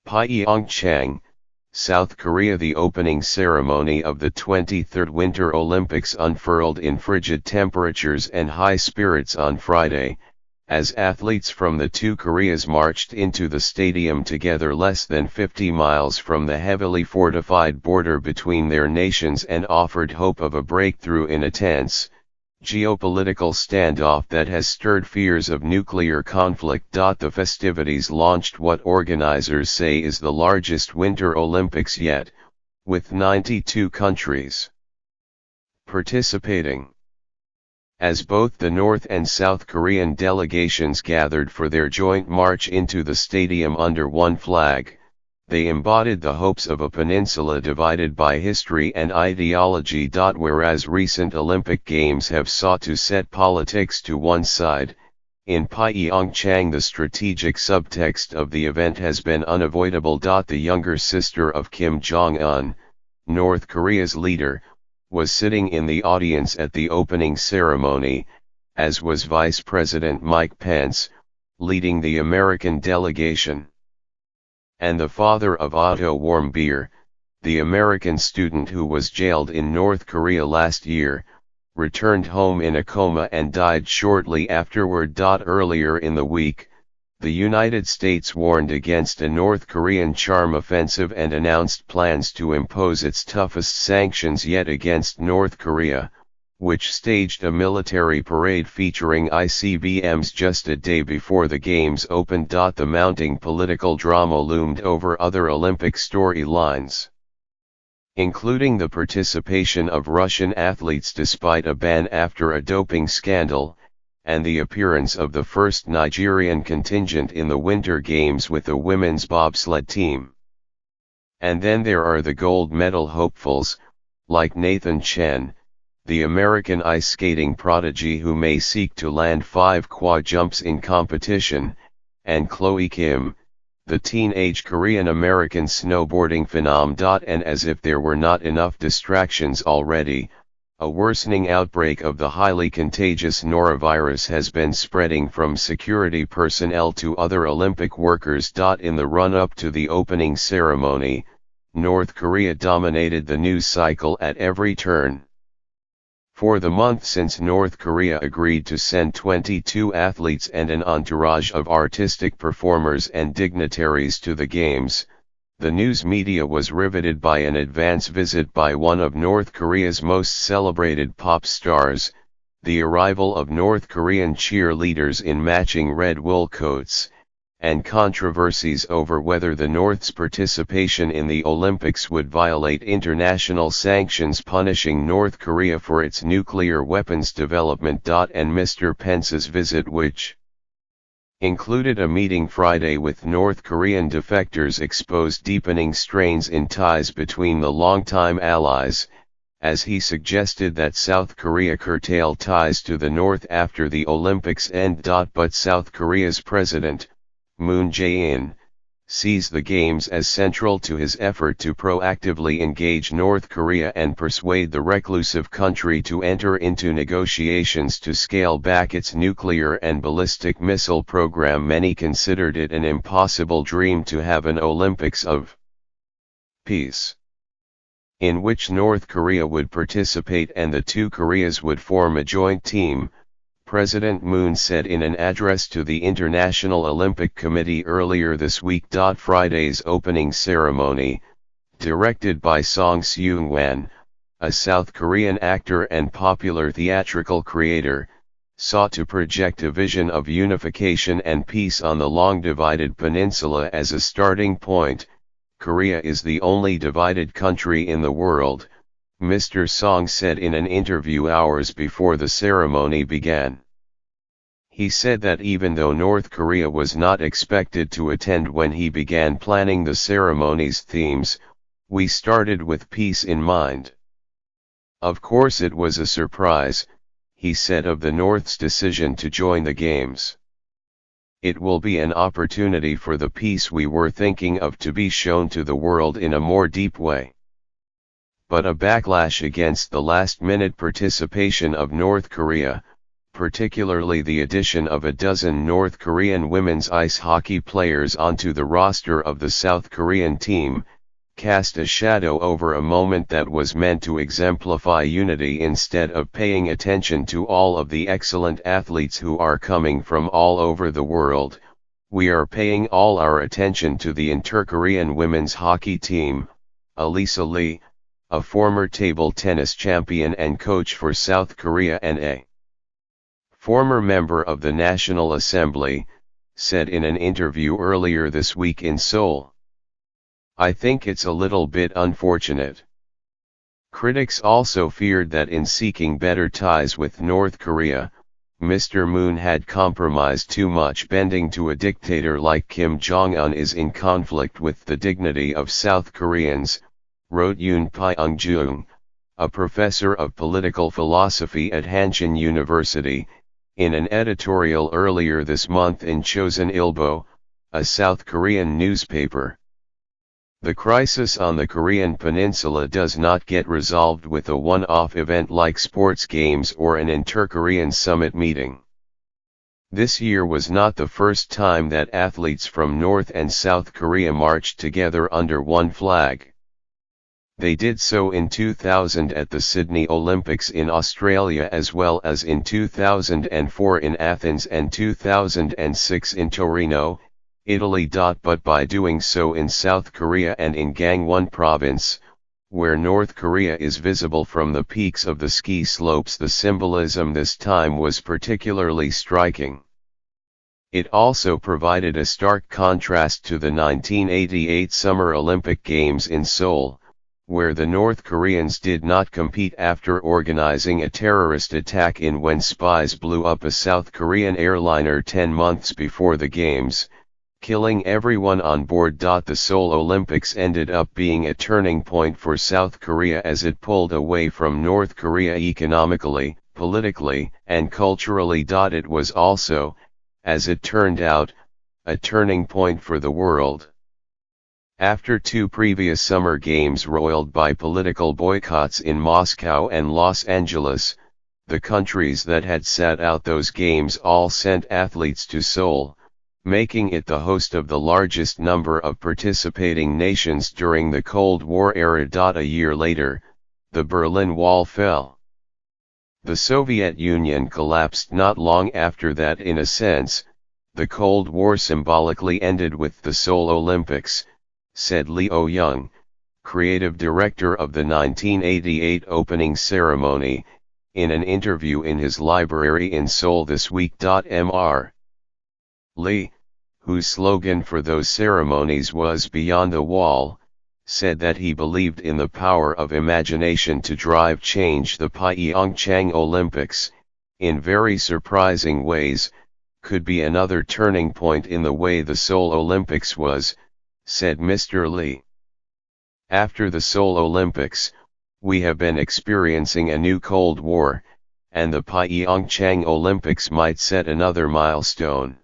Pyeongchang, South Korea. The opening ceremony of the 23rd Winter Olympics unfurled in frigid temperatures and high spirits on Friday, as athletes from the two Koreas marched into the stadium together less than 50 miles from the heavily fortified border between their nations and offered hope of a breakthrough in a tense, geopolitical standoff that has stirred fears of nuclear conflict. The festivities launched what organizers say is the largest Winter Olympics yet, with 92 countries participating. As both the North and South Korean delegations gathered for their joint march into the stadium under one flag, they embodied the hopes of a peninsula divided by history and ideology. Whereas recent Olympic Games have sought to set politics to one side, in Pyeongchang the strategic subtext of the event has been unavoidable. The younger sister of Kim Jong-un, North Korea's leader, was sitting in the audience at the opening ceremony, as was Vice President Mike Pence, leading the American delegation. And the father of Otto Warmbier, the American student who was jailed in North Korea last year, returned home in a coma and died shortly afterward. Earlier in the week, the United States warned against a North Korean charm offensive and announced plans to impose its toughest sanctions yet against North Korea, which staged a military parade featuring ICBMs just a day before the Games opened. The mounting political drama loomed over other Olympic storylines, including the participation of Russian athletes despite a ban after a doping scandal, and the appearance of the first Nigerian contingent in the Winter Games with a women's bobsled team. And then there are the gold medal hopefuls, like Nathan Chen, the American ice skating prodigy who may seek to land 5 quad jumps in competition, and Chloe Kim, the teenage Korean-American snowboarding phenom. And as if there were not enough distractions already, a worsening outbreak of the highly contagious norovirus has been spreading from security personnel to other Olympic workers. In the run-up to the opening ceremony, North Korea dominated the news cycle at every turn. For the month since North Korea agreed to send 22 athletes and an entourage of artistic performers and dignitaries to the Games, the news media was riveted by an advance visit by one of North Korea's most celebrated pop stars, the arrival of North Korean cheerleaders in matching red wool coats, and controversies over whether the North's participation in the Olympics would violate international sanctions punishing North Korea for its nuclear weapons development. And Mr. Pence's visit, which included a meeting Friday with North Korean defectors, exposed deepening strains in ties between the longtime allies, as he suggested that South Korea curtail ties to the North after the Olympics end. But South Korea's president, Moon Jae-in, sees the Games as central to his effort to proactively engage North Korea and persuade the reclusive country to enter into negotiations to scale back its nuclear and ballistic missile program. Many considered it an impossible dream to have an Olympics of peace, in which North Korea would participate and the two Koreas would form a joint team, President Moon said in an address to the International Olympic Committee earlier this week. Friday's opening ceremony, directed by Song Seung-wan, a South Korean actor and popular theatrical creator, sought to project a vision of unification and peace on the long-divided peninsula. As a starting point, Korea is the only divided country in the world, Mr. Song said in an interview hours before the ceremony began. He said that even though North Korea was not expected to attend when he began planning the ceremony's themes, we started with peace in mind. Of course it was a surprise, he said of the North's decision to join the Games. It will be an opportunity for the peace we were thinking of to be shown to the world in a more deep way. But a backlash against the last-minute participation of North Korea, particularly the addition of a dozen North Korean women's ice hockey players onto the roster of the South Korean team, cast a shadow over a moment that was meant to exemplify unity. Instead of paying attention to all of the excellent athletes who are coming from all over the world, we are paying all our attention to the inter-Korean women's hockey team. Elisa Lee, a former table tennis champion and coach for South Korea and a former member of the National Assembly, said in an interview earlier this week in Seoul. "I think it's a little bit unfortunate." Critics also feared that in seeking better ties with North Korea, Mr. Moon had compromised too much. Bending to a dictator like Kim Jong-un is in conflict with the dignity of South Koreans, wrote Yoon Pyong-jung, a professor of political philosophy at Hanshin University, in an editorial earlier this month in Chosun Ilbo, a South Korean newspaper. The crisis on the Korean peninsula does not get resolved with a one-off event like sports games or an inter-Korean summit meeting. This year was not the first time that athletes from North and South Korea marched together under one flag. They did so in 2000 at the Sydney Olympics in Australia, as well as in 2004 in Athens and 2006 in Torino, Italy. But by doing so in South Korea and in Gangwon province, where North Korea is visible from the peaks of the ski slopes, the symbolism this time was particularly striking. It also provided a stark contrast to the 1988 Summer Olympic Games in Seoul, where the North Koreans did not compete after organizing a terrorist attack when spies blew up a South Korean airliner 10 months before the Games, killing everyone on board. The Seoul Olympics ended up being a turning point for South Korea as it pulled away from North Korea economically, politically, and culturally. It was also, as it turned out, a turning point for the world. After two previous Summer Games roiled by political boycotts in Moscow and Los Angeles, the countries that had sat out those games all sent athletes to Seoul, making it the host of the largest number of participating nations during the Cold War era. A year later, the Berlin Wall fell. The Soviet Union collapsed not long after that. In a sense, the Cold War symbolically ended with the Seoul Olympics, said Leo Young, creative director of the 1988 opening ceremony, in an interview in his library in Seoul this week. Mr. Lee, whose slogan for those ceremonies was "Beyond the Wall," said that he believed in the power of imagination to drive change. The Pyeongchang Olympics, in very surprising ways, could be another turning point in the way the Seoul Olympics was, said Mr. Lee. After the Seoul Olympics, we have been experiencing a new Cold War, and the Pyeongchang Olympics might set another milestone.